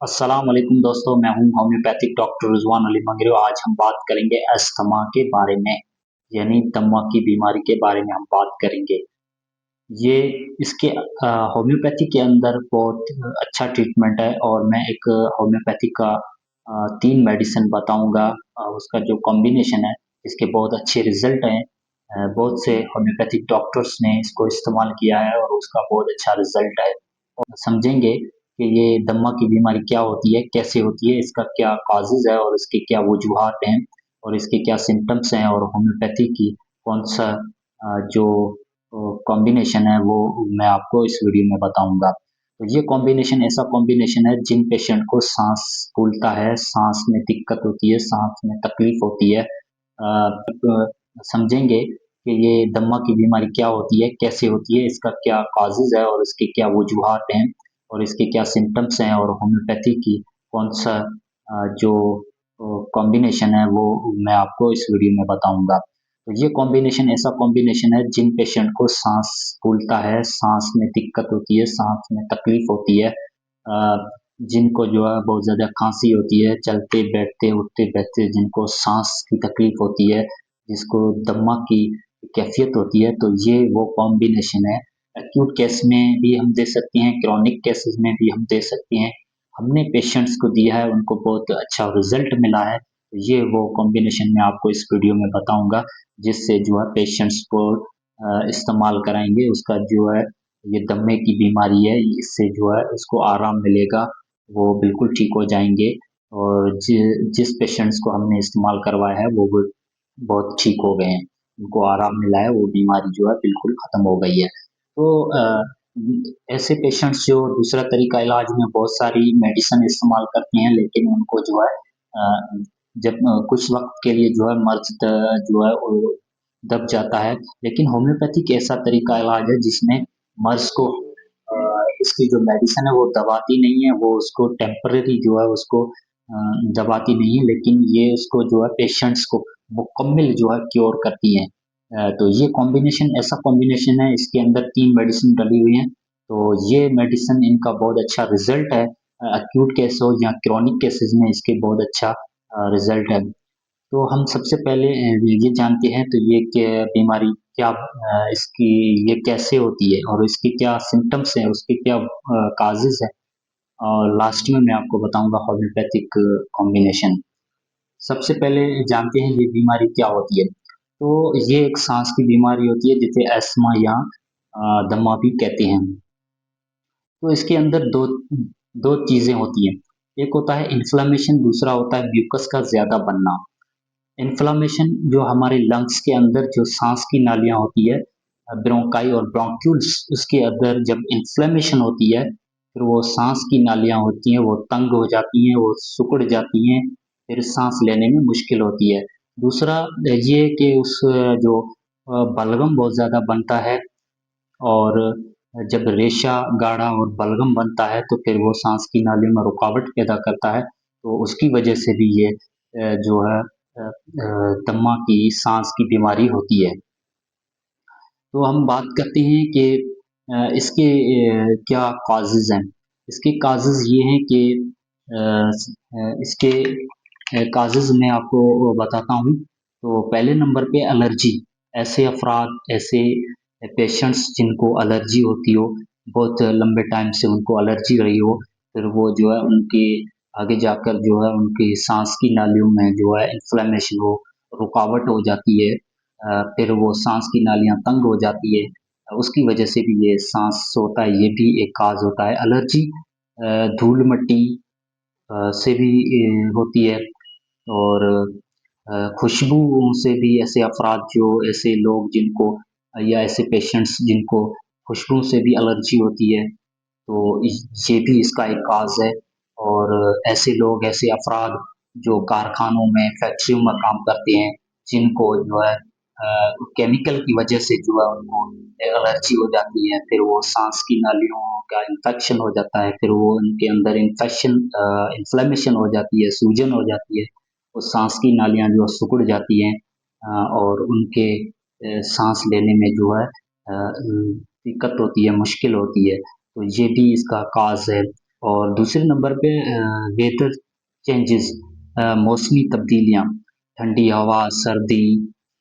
अस्सलाम वालेकुम दोस्तों, मैं हूं होम्योपैथिक डॉक्टर रिजवान अली मंगरू। आज हम बात करेंगे अस्थमा के बारे में, यानी दमा की बीमारी के बारे में हम बात करेंगे। ये इसके होम्योपैथी के अंदर बहुत अच्छा ट्रीटमेंट है और मैं एक होम्योपैथी का 3 मेडिसिन बताऊँगा। उसका जो कॉम्बिनेशन है, इसके बहुत अच्छे रिज़ल्ट हैं। बहुत से होम्योपैथिक डॉक्टर्स ने इसको इस्तेमाल किया है और उसका बहुत अच्छा रिज़ल्ट है। समझेंगे कि ये दमा की बीमारी क्या होती है, कैसे होती है, इसका क्या कॉजेज़ है और इसके क्या वजूहात हैं और इसके क्या सिम्पटम्स हैं और होम्योपैथी की कौन-सा जो कॉम्बिनेशन है वो मैं आपको इस वीडियो में बताऊँगा। तो ये कॉम्बिनेशन ऐसा कॉम्बिनेशन है जिन पेशेंट को साँस फूलता है, साँस में दिक्कत होती है, साँस में तकलीफ़ होती है, समझेंगे कि ये दमा की बीमारी क्या होती है, कैसे होती है, इसका क्या कॉजेज़ है और इसके क्या वजूहात हैं और इसके क्या सिम्पटम्स हैं और होम्योपैथी की कौन-सा जो कॉम्बिनेशन है वो मैं आपको इस वीडियो में बताऊँगा। तो ये कॉम्बिनेशन ऐसा कॉम्बिनेशन है जिन पेशेंट को साँस फूलता है, साँस में दिक्कत होती है, साँस में तकलीफ़ होती है, जिनको जो है बहुत ज़्यादा खाँसी होती है, चलते-बैठते, उठते-बैठते जिनको साँस की तकलीफ़ होती है, जिसको दमा की कैफ़ियत होती है, तो ये वो कॉम्बिनेशन है। एक्यूट केस में भी हम दे सकते हैं, क्रॉनिक केसेज़ में भी हम दे सकते हैं। हमने पेशेंट्स को दिया है, उनको बहुत अच्छा रिज़ल्ट मिला है। ये वो कॉम्बिनेशन मैं आपको इस वीडियो में बताऊँगा, जिससे जो है पेशेंट्स को इस्तेमाल कराएँगे, उसका जो है ये दमे की बीमारी है, इससे जो है उसको आराम मिलेगा, वो बिल्कुल ठीक हो जाएँगे और जिस पेशेंट्स को हमने इस्तेमाल करवाया है, वो बहुत ठीक हो गए हैं। उनको आराम मिला है, वो बीमारी जो है बिल्कुल खत्म हो गई है। तो ऐसे पेशेंट्स जो दूसरा तरीका इलाज में बहुत सारी मेडिसिन इस्तेमाल करते हैं, लेकिन उनको जो है जब कुछ वक़्त के लिए जो है मर्ज़ जो है वो दब जाता है, लेकिन होम्योपैथिक ऐसा तरीका इलाज है जिसमें मर्ज़ को इसकी जो मेडिसिन है वो दबाती नहीं है, वो उसको टेम्परेरी जो है उसको दबाती नहीं है, लेकिन ये उसको जो है पेशेंट्स को मुकम्मल जो है क्योर करती हैं। तो ये कॉम्बिनेशन ऐसा कॉम्बिनेशन है, इसके अंदर 3 मेडिसिन डली हुई हैं, तो ये मेडिसिन इनका बहुत अच्छा रिज़ल्ट है। एक्यूट केस हो या क्रॉनिक केसेज़ में इसके बहुत अच्छा रिज़ल्ट है। तो हम सबसे पहले ये जानते हैं तो ये बीमारी क्या इसकी ये कैसे होती है और इसके क्या सिम्पटम्स हैं, उसके क्या कॉजेज़ हैं और लास्ट में मैं आपको बताऊँगा होम्योपैथिक कॉम्बिनेशन। सबसे पहले जानते हैं ये बीमारी क्या होती है। तो ये एक साँस की बीमारी होती है जिसे अस्थमा या दमा भी कहते हैं। तो इसके अंदर 2 चीज़ें होती हैं। एक होता है इन्फ्लेमेशन, दूसरा होता है म्यूकस का ज़्यादा बनना। इन्फ्लेमेशन जो हमारे लंग्स के अंदर जो साँस की नालियाँ होती है, ब्रोंकाई और ब्रोंक्यूल्स, उसके अंदर जब इन्फ्लेमेशन होती है, फिर वो साँस की नालियाँ होती हैं, वो तंग हो जाती हैं, वो सिकुड़ जाती हैं, फिर साँस लेने में मुश्किल होती है। दूसरा ये कि उस जो बलगम बहुत ज़्यादा बनता है और जब रेशा गाढ़ा और बलगम बनता है, तो फिर वो साँस की नालियों में रुकावट पैदा करता है, तो उसकी वजह से भी ये जो है दमा की साँस की बीमारी होती है। तो हम बात करते हैं कि इसके क्या कॉजेज़ हैं। इसके कॉजेज़ ये हैं कि इसके कॉजेज़ मैं आपको बताता हूँ। तो पहले नंबर पे एलर्जी, ऐसे अफ़राद, ऐसे पेशेंट्स जिनको एलर्जी होती हो, बहुत लंबे टाइम से उनको एलर्जी रही हो, फिर वो जो है उनके आगे जाकर जो है उनकी साँस की नालियों में जो है इन्फ्लेमेशन हो, रुकावट हो जाती है। फिर वो साँस की नालियाँ तंग हो जाती है। उसकी वजह से भी ये साँस होता है, ये भी एक कॉज़ होता है। एलर्जी धूल-मिट्टी से भी होती है और खुशबू से भी ऐसे अफ़राद जो ऐसे लोग जिनको या ऐसे पेशेंट्स जिनको खुशबू से भी एलर्जी होती है, तो ये भी इसका एक कॉज़ है और ऐसे लोग, ऐसे अफ़राद जो कारखानों में, फैक्ट्रियों में काम करते हैं, जिनको जो है केमिकल की वजह से जो है उनको एलर्जी हो जाती है, फिर वो साँस की नालियों का इन्फेक्शन हो जाता है, फिर वो उनके अंदर इन्फ्लेमेशन हो जाती है, सूजन हो जाती है, वो साँस की नालियाँ जो सिकुड़ जाती हैं और उनके साँस लेने में जो है दिक्कत होती है, मुश्किल होती है, तो ये भी इसका कॉज़ है। और दूसरे नंबर पे वेदर चेंजेस, मौसमी तब्दीलियाँ, ठंडी हवा, सर्दी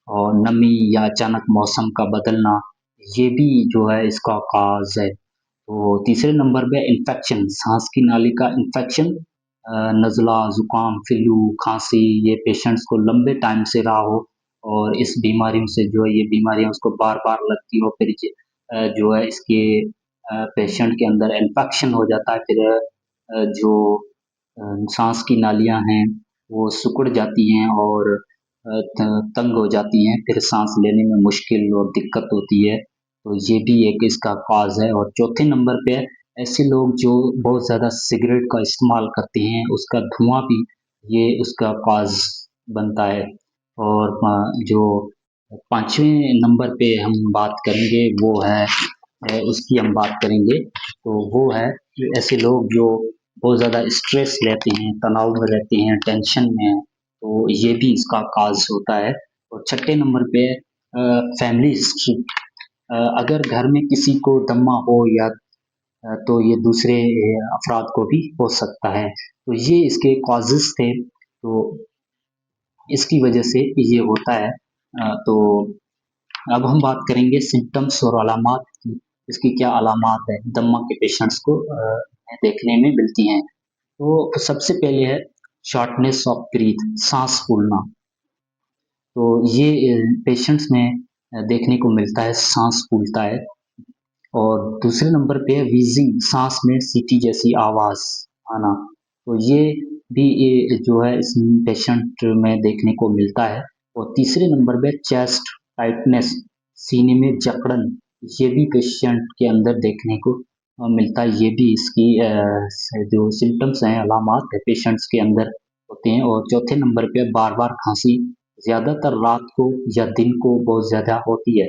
और नमी या अचानक मौसम का बदलना, ये भी जो है इसका काज है। तो तीसरे नंबर पे इन्फेक्शन, सांस की नाली का इन्फेक्शन, नज़ला, जुकाम, फ्लू, खांसी, ये पेशेंट्स को लंबे टाइम से रहा हो और इस बीमारियों से जो है ये बीमारियां उसको बार बार लगती हो, फिर जो है इसके पेशेंट के अंदर इन्फेक्शन हो जाता है, फिर जो सांस की नालियां हैं वो सिकुड़ जाती हैं और तंग हो जाती हैं, फिर सांस लेने में मुश्किल और दिक्कत होती है। तो ये भी एक इसका काज है। और चौथे नंबर पे ऐसे लोग जो बहुत ज़्यादा सिगरेट का इस्तेमाल करते हैं, उसका धुआं भी ये उसका काज बनता है। और जो पांचवें नंबर पे हम बात करेंगे वो है, उसकी हम बात करेंगे तो वो है कि ऐसे लोग जो बहुत ज़्यादा स्ट्रेस लेते हैं, तनाव में रहते हैं, टेंशन में हैं, तो ये भी इसका काज होता है। और छठे नंबर पे फैमिली हिस्ट्री, अगर घर में किसी को दमा हो या तो ये दूसरे अफराद को भी हो सकता है। तो ये इसके कॉजेज़ थे, तो इसकी वजह से ये होता है। तो अब हम बात करेंगे सिम्पटम्स और अलामात की, इसकी क्या अलामात है दमा के पेशेंट्स को देखने में मिलती हैं। तो सबसे पहले है शॉर्टनेस ऑफ ब्रीथ, सांस फूलना। तो ये पेशेंट्स में देखने को मिलता है, सांस फूलता है। और दूसरे नंबर पे है व्हीजिंग, सांस में सीटी जैसी आवाज आना। तो ये भी ये जो है इस पेशेंट में देखने को मिलता है। और तीसरे नंबर पे चेस्ट टाइटनेस, सीने में जकड़न, ये भी पेशेंट के अंदर देखने को मिलता है। ये भी इसकी जो सिम्टम्स हैं, अलामात है पेशेंट्स के अंदर होते हैं। और चौथे नंबर पे बार बार खांसी, ज्यादातर रात को या दिन को बहुत ज्यादा होती है।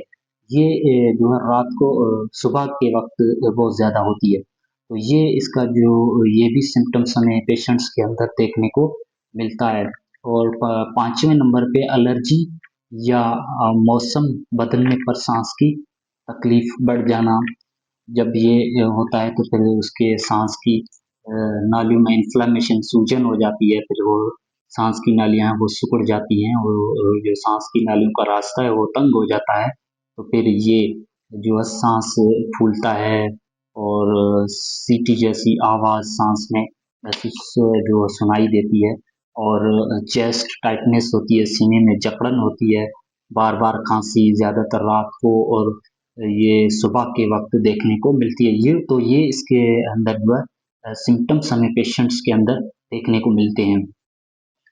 ये जो है रात को सुबह के वक्त बहुत ज़्यादा होती है। तो ये इसका जो ये भी सिम्पटम्स हमें पेशेंट्स के अंदर देखने को मिलता है। और पाँचवें नंबर पे एलर्जी या मौसम बदलने पर सांस की तकलीफ बढ़ जाना। जब ये होता है तो फिर उसके सांस की नालियों में इन्फ्लेमेशन, सूजन हो जाती है, फिर वो सांस की नालियाँ हैं वो सिकुड़ जाती हैं और जो सांस की नालियों का रास्ता है वो तंग हो जाता है। तो फिर ये जो है सांस फूलता है और सीटी जैसी आवाज़ सांस में महसूस जो सुनाई देती है। और चेस्ट टाइटनेस होती है, सीने में जकड़न होती है, बार बार खांसी, ज़्यादातर रात को और ये सुबह के वक्त देखने को मिलती है। ये इसके अंदर जो है सिम्टम्स हमें पेशेंट्स के अंदर देखने को मिलते हैं।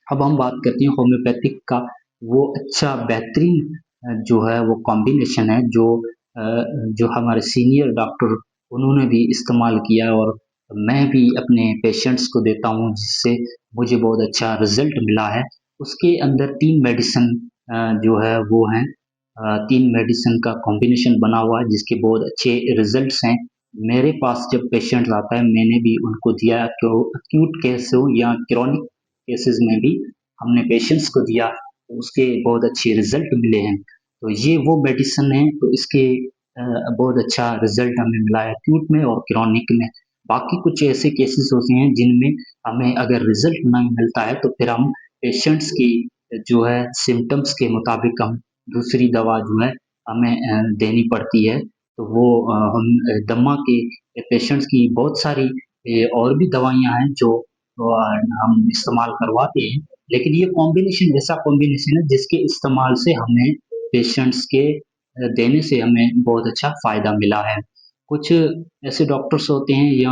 अब हम बात करते हैं होम्योपैथिक का, वो अच्छा बेहतरीन जो है वो कॉम्बिनेशन है जो हमारे सीनियर डॉक्टर उन्होंने भी इस्तेमाल किया और मैं भी अपने पेशेंट्स को देता हूँ, जिससे मुझे बहुत अच्छा रिजल्ट मिला है। उसके अंदर 3 मेडिसिन जो है वो हैं, 3 मेडिसिन का कॉम्बिनेशन बना हुआ है जिसके बहुत अच्छे रिजल्ट्स हैं। मेरे पास जब पेशेंट आता है मैंने भी उनको दिया, तो एक्यूट केस हो या क्रॉनिक केसेस में भी हमने पेशेंट्स को दिया, तो उसके बहुत अच्छे रिजल्ट मिले हैं। तो ये वो मेडिसिन है, तो इसके बहुत अच्छा रिजल्ट हमें मिला है एक्यूट में और क्रॉनिक में। बाकी कुछ ऐसे केसेस होते हैं जिनमें हमें अगर रिजल्ट नहीं मिलता है तो फिर हम पेशेंट्स की जो है सिम्टम्स के मुताबिक हम दूसरी दवा जो है हमें देनी पड़ती है। तो वो हम दमा के पेशेंट्स की बहुत सारी और भी दवाइयाँ हैं जो हम इस्तेमाल करवाते हैं, लेकिन ये कॉम्बिनेशन ऐसा कॉम्बिनेशन है जिसके इस्तेमाल से हमें पेशेंट्स के देने से हमें बहुत अच्छा फ़ायदा मिला है। कुछ ऐसे डॉक्टर्स होते हैं या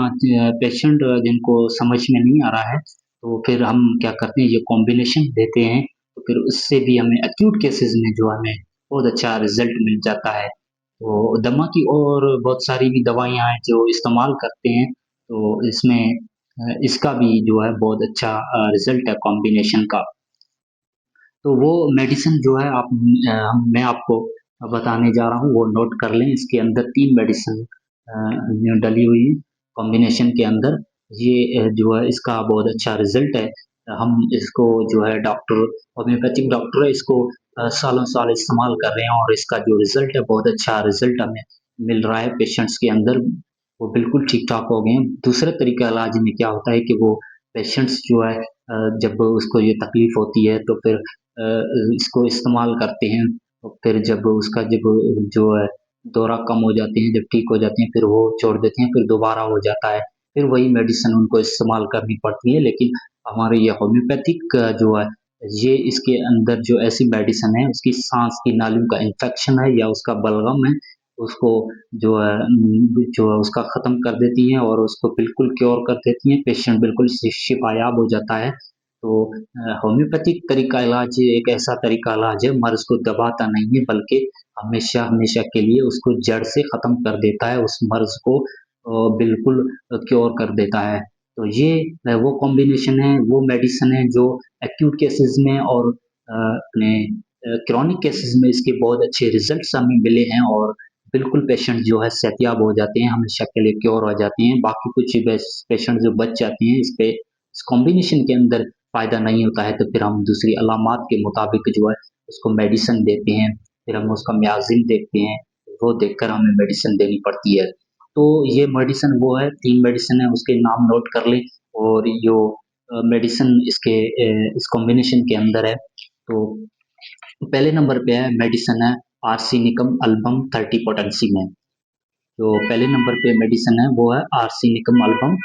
पेशेंट जिनको समझ में नहीं आ रहा है, तो फिर हम क्या करते हैं ये कॉम्बिनेशन देते हैं, तो फिर उससे भी हमें एक्यूट केसेज़ में जो हमें बहुत अच्छा रिज़ल्ट मिल जाता है। तो दमा की और बहुत सारी भी दवाइयाँ हैं जो इस्तेमाल करते हैं, तो इसमें इसका भी जो है बहुत अच्छा रिज़ल्ट है कॉम्बिनेशन का। तो वो मेडिसिन जो है मैं आपको बताने जा रहा हूँ वो नोट कर लें। इसके अंदर 3 मेडिसिन डली हुई है कॉम्बिनेशन के अंदर। ये जो है इसका बहुत अच्छा रिज़ल्ट है। हम इसको जो है डॉक्टर होम्योपैथिक डॉक्टर है इसको सालों-साल इस्तेमाल कर रहे हैं और इसका जो रिज़ल्ट है बहुत अच्छा रिज़ल्ट हमें मिल रहा है पेशेंट्स के अंदर। वो बिल्कुल ठीक-ठाक हो गए हैं। दूसरा तरीका इलाज में क्या होता है कि वो पेशेंट्स जो है जब उसको ये तकलीफ़ होती है तो फिर इसको इस्तेमाल करते हैं। और फिर जब जो है दौरा कम हो जाते हैं, जब ठीक हो जाते हैं, फिर वो छोड़ देते हैं, फिर दोबारा हो जाता है। फिर वही मेडिसिन उनको इस्तेमाल करनी पड़ती है। लेकिन हमारे ये होम्योपैथिक जो है, ये इसके अंदर जो ऐसी मेडिसिन है, उसकी साँस की नालियों का इन्फेक्शन है या उसका बलगम है, उसको जो है उसका ख़त्म कर देती हैं और उसको बिल्कुल क्योर कर देती हैं। पेशेंट बिल्कुल शिफ़ायाब हो जाता है। तो होम्योपैथिक तरीका इलाज एक ऐसा तरीका इलाज है, मर्ज़ को दबाता नहीं है, बल्कि हमेशा-हमेशा के लिए उसको जड़ से ख़त्म कर देता है, उस मर्ज़ को बिल्कुल क्योर कर देता है। तो ये वो कॉम्बिनेशन है, वो मेडिसिन है जो एक्यूट केसेज़ में और अपने क्रोनिक केसेज़ में इसके बहुत अच्छे रिज़ल्ट्स हमें मिले हैं और बिल्कुल पेशेंट जो है सेहतियाब हो जाते हैं, हमेशा के लिए क्योर हो जाते हैं। बाकी कुछ पेशेंट जो बच जाते हैं इस कॉम्बिनेशन के अंदर फ़ायदा नहीं होता है, तो फिर हम दूसरी अलामात के मुताबिक जो है उसको मेडिसिन देते हैं, फिर हम उसका म्याज़िन देखते हैं, वो देखकर हमें मेडिसिन देनी पड़ती है। तो ये मेडिसिन वो है, 3 मेडिसिन है, उसके नाम नोट कर लें। और जो मेडिसिन इस कॉम्बिनेशन के अंदर है, तो पहले नंबर पे है मेडिसिन है आर्सेनिकम एल्बम 30 पोटेंसी में। जो पहले नंबर पे मेडिसिन है वो है आर्सेनिकम एल्बम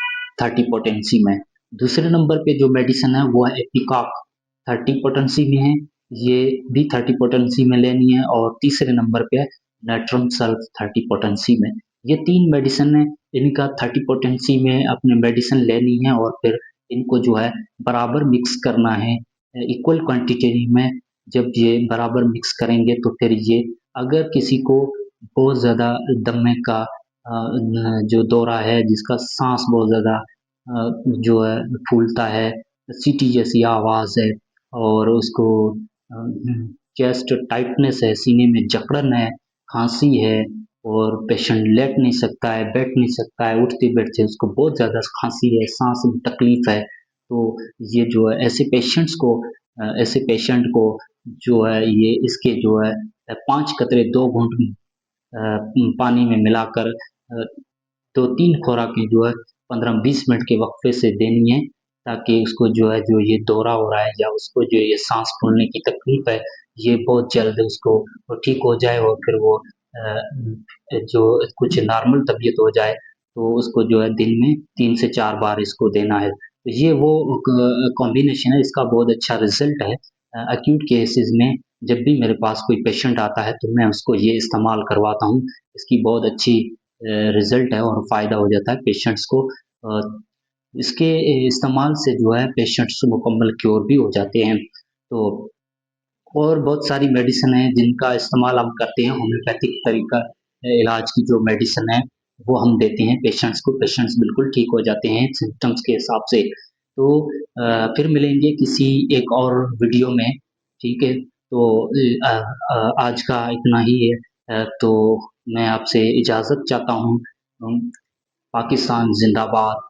30 पोटेंसी में। दूसरे नंबर पे जो मेडिसिन है वो है एपिकॉक 30 पोटेंसी में है, ये भी 30 पोटेंसी में लेनी है। और तीसरे नंबर पे है नेट्रम सल्फ 30 पोटेंसी में। ये तीन मेडिसिन है, इनका 30 पोटेंसी में अपने मेडिसिन लेनी है और फिर इनको जो है बराबर मिक्स करना है इक्वल क्वांटिटी में। जब ये बराबर मिक्स करेंगे तो फिर ये अगर किसी को बहुत ज़्यादा दमे का जो दौरा है, जिसका साँस बहुत ज़्यादा जो है फूलता है, सीटी जैसी आवाज़ है और उसको चेस्ट टाइटनेस है, सीने में जकड़न है, खाँसी है और पेशेंट लेट नहीं सकता है, बैठ नहीं सकता है, उठते-बैठते उसको बहुत ज़्यादा खाँसी है, साँस में तकलीफ़ है। तो ये जो है ऐसे पेशेंट को जो है ये इसके जो है 5 कतरे 2 घूँट पानी में मिलाकर 2-3 खुराकें जो है 15-20 मिनट के वक़्फ़े से देनी है, ताकि उसको जो है जो ये दौरा हो रहा है या उसको जो ये साँस फूलने की तकलीफ़ है, ये बहुत जल्द उसको वो ठीक हो जाए और फिर वो जो कुछ नॉर्मल तबीयत हो जाए, तो उसको जो है दिन में 3 से 4 बार इसको देना है। तो ये वो कॉम्बिनेशन है, इसका बहुत अच्छा रिज़ल्ट है। एक्यूट केसेज़ में जब भी मेरे पास कोई पेशेंट आता है, तो मैं उसको ये इस्तेमाल करवाता हूँ। इसकी बहुत अच्छी रिज़ल्ट है और फ़ायदा हो जाता है पेशेंट्स को। इसके इस्तेमाल से जो है पेशेंट्स मुकम्मल क्योर भी हो जाते हैं। तो और बहुत सारी मेडिसिन हैं जिनका इस्तेमाल हम करते हैं, होम्योपैथिक तरीका इलाज की जो मेडिसिन है, वो हम देते हैं पेशेंट्स को, पेशेंट्स बिल्कुल ठीक हो जाते हैं सिम्पटम्स के हिसाब से। तो फिर मिलेंगे किसी एक और वीडियो में, ठीक है? तो आज का इतना ही है। तो मैं आपसे इजाज़त चाहता हूँ। पाकिस्तान ज़िंदाबाद।